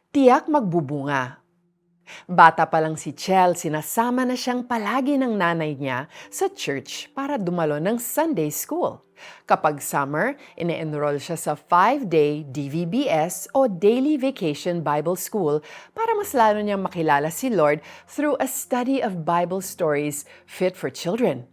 Tiyak magbubunga. Bata pa lang si Chel, sinasama na siyang palagi ng nanay niya sa church para dumalo ng Sunday school. Kapag summer, ine-enroll siya sa 5-day DVBS o Daily Vacation Bible School para mas lalo niyang makilala si Lord through a study of Bible stories fit for children.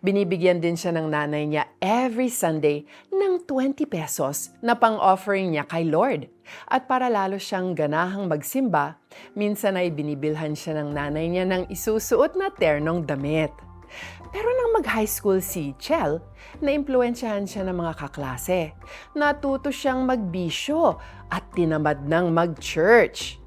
Binibigyan din siya ng nanay niya every Sunday ng 20 pesos na pang-offering niya kay Lord. At para lalo siyang ganahang magsimba, minsan ay binibilhan siya ng nanay niya ng isusuot na ternong damit. Pero nang mag-high school si Chel, naimpluwensyahan siya ng mga kaklase. Natuto siyang magbisyo at tinamad ng mag-church.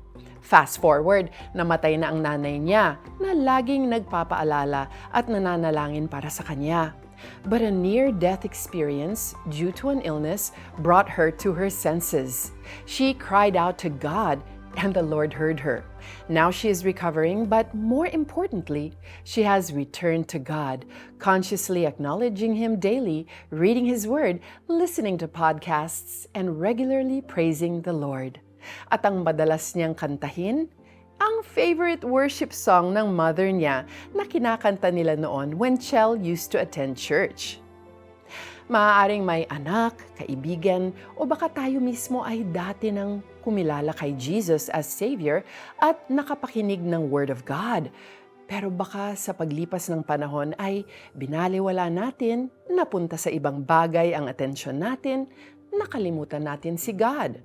Fast forward, namatay na ang nanay niya na laging nagpapaalala at nananalangin para sa kanya. But a near-death experience due to an illness brought her to her senses. She cried out to God and the Lord heard her. Now she is recovering, but more importantly, she has returned to God, consciously acknowledging Him daily, reading His Word, listening to podcasts, and regularly praising the Lord. At ang madalas niyang kantahin, ang favorite worship song ng mother niya na kinakanta nila noon when Chel used to attend church. Maaaring may anak, kaibigan, o baka tayo mismo ay dati nang kumilala kay Jesus as Savior at nakapakinig ng Word of God. Pero baka sa paglipas ng panahon ay binaliwala natin, napunta sa ibang bagay ang atensyon natin, nakalimutan natin si God.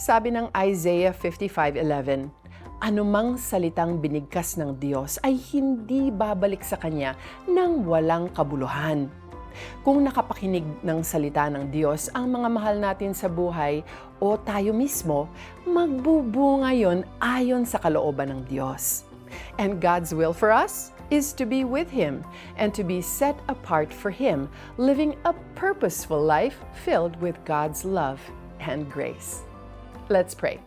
Sabi ng Isaiah 55:11, anumang salitang binigkas ng Diyos ay hindi babalik sa Kanya nang walang kabuluhan. Kung nakapakinig ng salita ng Diyos ang mga mahal natin sa buhay o tayo mismo, magbubunga yon ayon sa kalooban ng Diyos. And God's will for us is to be with Him and to be set apart for Him, living a purposeful life filled with God's love and grace. Let's pray.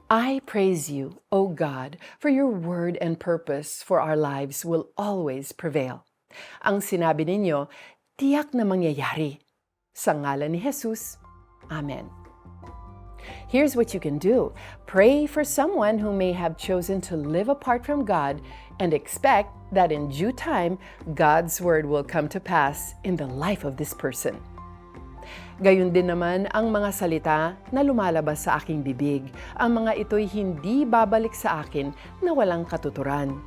I praise you, O God, for your word and purpose for our lives will always prevail. Ang sinabi ninyo, tiyak na mangyayari. Sa ngalan ni Jesus. Amen. Here's what you can do. Pray for someone who may have chosen to live apart from God and expect that in due time, God's word will come to pass in the life of this person. Gayun din naman ang mga salita na lumalabas sa aking bibig. Ang mga ito'y hindi babalik sa akin na walang katuturan.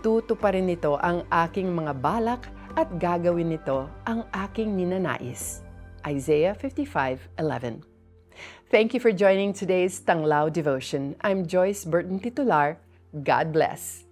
Tutuparin nito ang aking mga balak at gagawin nito ang aking ninanais. Isaiah 55:11. Thank you for joining today's Tanglaw Devotion. I'm Joyce Burton Titular. God bless.